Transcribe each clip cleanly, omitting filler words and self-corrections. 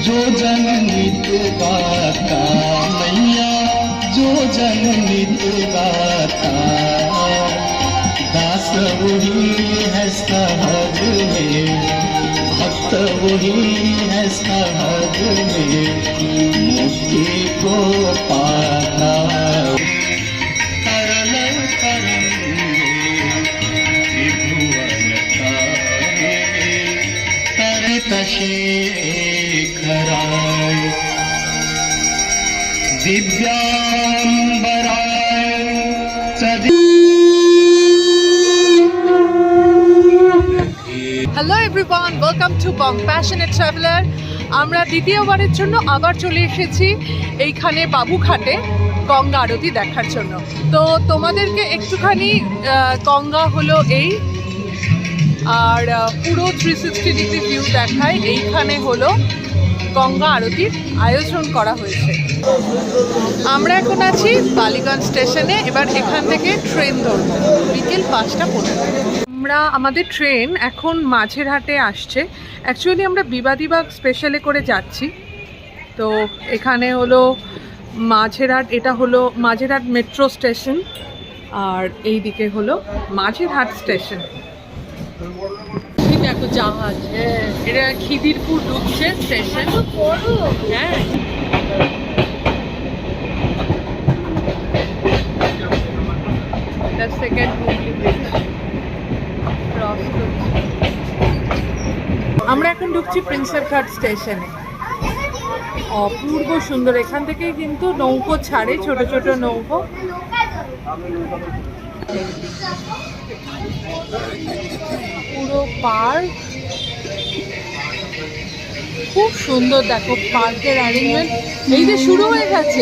जो जननित गाता मैया जो जननित गाता दास वही है सहज में भक्त वही है सहज में मुक्ति को पाता तरल तरंगे त्रिभुवन तारे तरित शेखराय दिव्यांबराय hello everyone, welcome to compassionate traveller. আমরা দ্বিতীয়বারের জন্য আবার চলে এসেছি এইখানে বাবুঘাটে গঙ্গা আরতি দেখার জন্য। তো তোমাদেরকে একটুখানি গঙ্গা হলো এই, আর পুরো 360 ডিগ্রি ভিউ দেখায়। এইখানে হলো গঙ্গা আরতির আয়োজন করা হয়েছে। আমরা এখন আছি বালিগঞ্জ স্টেশনে। এবার এখান থেকে ট্রেন ধরব বিকেল 5:15। আমাদের ট্রেন এখন মাঝেরহাটে আসছে। অ্যাকচুয়ালি আমরা বিবাদীবাগ স্পেশালে করে যাচ্ছি। তো এখানে হলো মাঝেরহাট, এটা হলো মাঝেরহাট মেট্রো স্টেশন, আর এই দিকে হলো মাঝেরহাট স্টেশন। দেখো জাহাজ, এটা খিদিরপুর ঢুকছে স্টেশন। হ্যাঁ, এটা সেকেন্ড হুগলি ব্রিজ ক্রস করছি। আমরা এখন ঢুকছি প্রিন্সেপ ঘাট স্টেশনে। অপূর্ব সুন্দর। এখান থেকেই কিন্তু নৌকো ছাড়ে, ছোট ছোট নৌকো। পুরো পার্ক খুব সুন্দর। দেখো পার্কের অ্যারেঞ্জমেন্ট। এই যে শুরু হয়ে গেছে।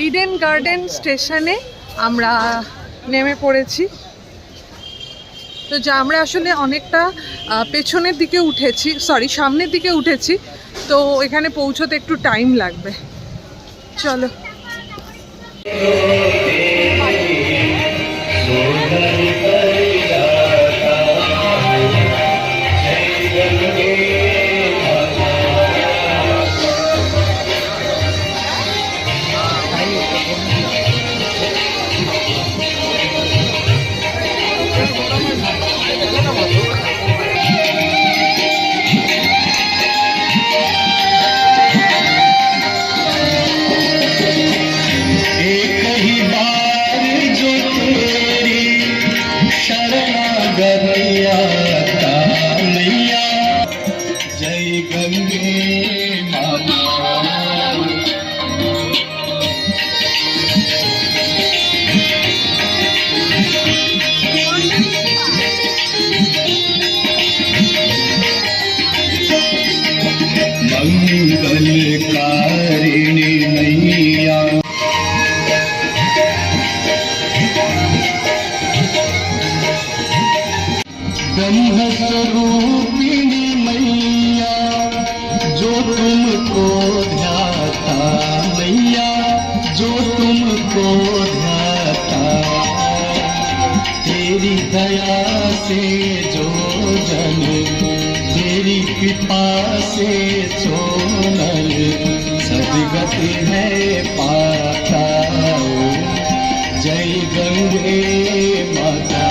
ইডেন গার্ডেন স্টেশনে আমরা নেমে পড়েছি। তো যা আমরা আসলে অনেকটা পেছনের দিকে উঠেছি, সরি সামনের দিকে উঠেছি। তো এখানে পৌঁছতে একটু টাইম লাগবে। চলো। मंगलकारिणी मैया ब्रह्मस्वरूपिणी मैया जो तुमको ध्याता मैया जो तुमको ध्याता तेरी दया से जो जन तेरी कृपा से सोनल सदगति है पाता। जय गंगे माता।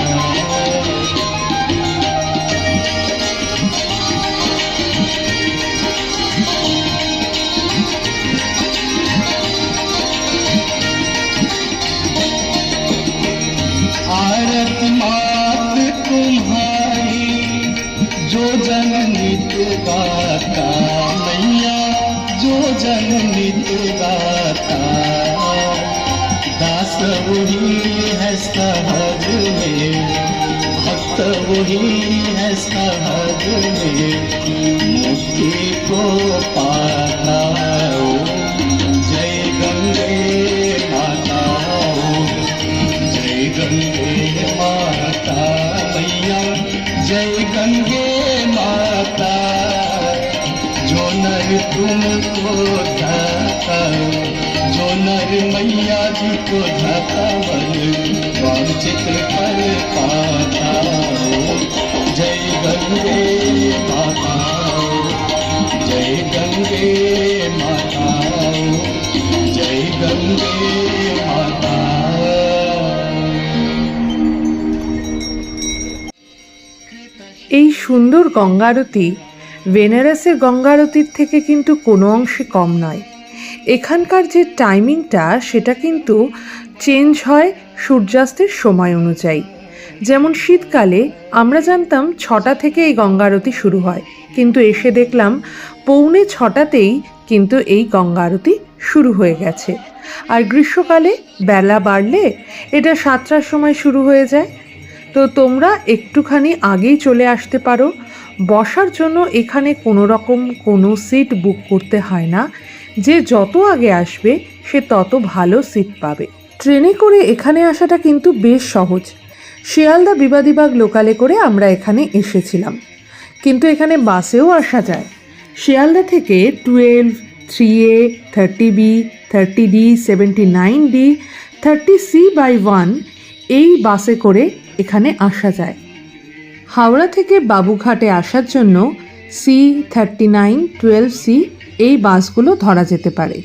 आरती मात तुम्हारी जो जननित गाता मैया जो जननित गाता दास वही है सहज में भक्त वही है सहज में मुक्ति को पाता। जय गंगे माता, जय गंगे माता मैया, जय गंगे माता। जो नर तुमको ध्याता जो नर मैया जी को ध्याता वांछित फल पाता। जय गंगे माता। गंगे माता। এই সুন্দর গঙ্গা আরতি বেনারসের গঙ্গা আরতির থেকে কিন্তু কোনো অংশে কম নয়। এখানকার যে টাইমিংটা সেটা কিন্তু চেঞ্জ হয় সূর্যাস্তের সময় অনুযায়ী। যেমন শীতকালে আমরা জানতাম 6টা থেকে এই গঙ্গা আরতি শুরু হয়, কিন্তু এসে দেখলাম 6:45তেই কিন্তু এই গঙ্গা আরতি শুরু হয়ে গেছে। আর গ্রীষ্মকালে বেলা বাড়লে এটা 7টার সময় শুরু হয়ে যায়। তো তোমরা একটুখানি আগেই চলে আসতে পারো। বসার জন্য এখানে কোনো সিট বুক করতে হয় না, যে যত আগে আসবে সে তত ভালো সিট পাবে। ট্রেনে করে এখানে আসাটা কিন্তু বেশ সহজ। শিয়ালদা বিবাদীবাগ লোকালে করে আমরা এখানে এসেছিলাম, কিন্তু এখানে বাসেও আসা যায়। শিয়ালদা থেকে 12, 3A, 30B, 30D, 79D, 30C/1 এই বাসে করে এখানে আসা যায়। হাওড়া থেকে বাবুঘাটে আসার জন্য C39, 12C এই বাসগুলো ধরা যেতে পারে।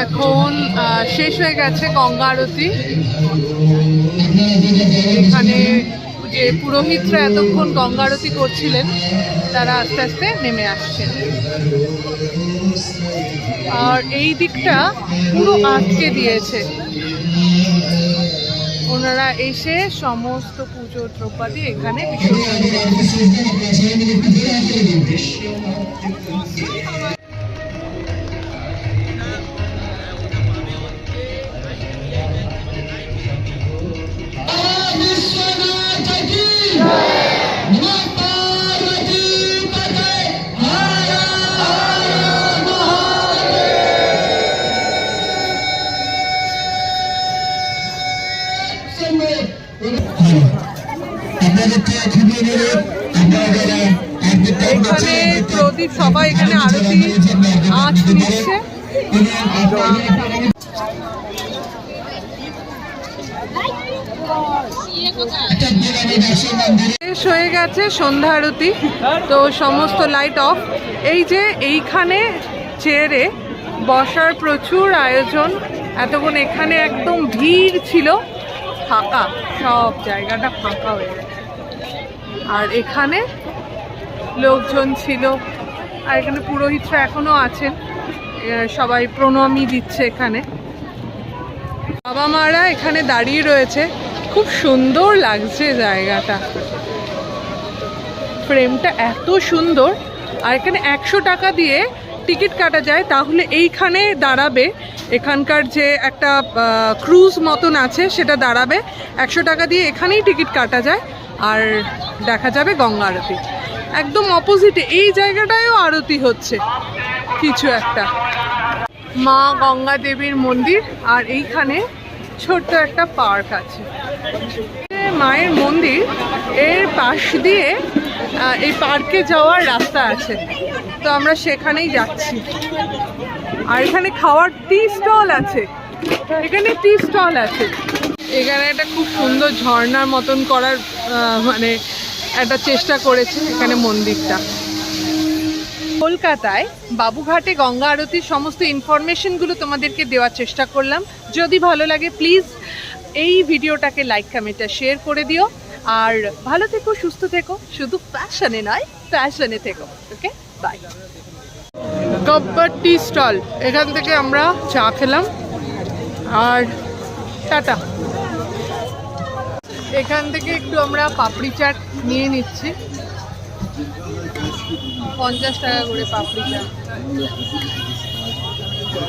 এখন শেষ হয়ে গেছে গঙ্গা আরতি। এখানে যে পুরোহিতরা এতক্ষণ গঙ্গা আরতি করছিলেন তারা আস্তে আস্তে নেমে আসছেন। আর এই দিকটা পুরো আটকে দিয়েছে। ওনারা এসে সমস্ত পুজো দ্রব্যাদি এখানে বিসর্জন এখানে প্রদীপ সবাই এখানে আরতি আঁচ নিচ্ছে। শেষ হয়ে গেছে সন্ধ্যা আরতি, তো সমস্ত লাইট অফ। এই যে এইখানে চেয়ারে বসার প্রচুর আয়োজন। এতক্ষণ এখানে একদম ভিড় ছিল, ফাঁকা, সব জায়গাটা ফাঁকা হয়ে গেছে। আর এখানে লোকজন ছিল, আর এখানে পুরোহিতরা এখনো আছেন, সবাই প্রণামী দিচ্ছে। এখানে বাবা মারা এখানে দাঁড়িয়ে রয়েছে, খুব সুন্দর লাগছে জায়গাটা, ফ্রেমটা এত সুন্দর। আর এখানে 100 টাকা দিয়ে টিকিট কাটা যায়, তাহলে এইখানে দাঁড়াবে। এখানকার যে একটা ক্রুজ মতন আছে সেটা দাঁড়াবে। 100 টাকা দিয়ে এখানেই টিকিট কাটা যায়, আর দেখা যাবে গঙ্গা আরতি। একদম অপোজিটে এই জায়গাটায়ও আরতি হচ্ছে কিছু একটা। মা গঙ্গা দেবীর মন্দির, আর এইখানে ছোট্ট একটা পার্ক আছে। মায়ের মন্দির এর পাশ দিয়ে এই পার্কে যাওয়ার রাস্তা আছে, তো আমরা সেখানেই যাচ্ছি। আর এখানে খাওয়ার টি স্টল আছে, এখানে টি স্টল আছে। এখানে একটা খুব সুন্দর ঝর্ণার মতন করার মানে একটা চেষ্টা করেছে এখানে মন্দিরটা। কলকাতায় বাবুঘাটে গঙ্গা আরতির সমস্ত ইনফরমেশনগুলো তোমাদেরকে দেওয়ার চেষ্টা করলাম। যদি ভালো লাগে প্লিজ এই ভিডিওটাকে লাইক, কমেন্ট আর শেয়ার করে দিও। আর ভালো থেকো, সুস্থ থেকো, শুধু ফ্যাশনে নয় ফ্যাশনে থেকো। ওকে, বাই। গব্বর টি স্টল, এখান থেকে আমরা চা খেলাম, আর টাটা। এখান থেকে একটু আমরা পাপড়ি চাট নিয়ে নিচ্ছি, 50 টাকা করে পাপড়ি চাট।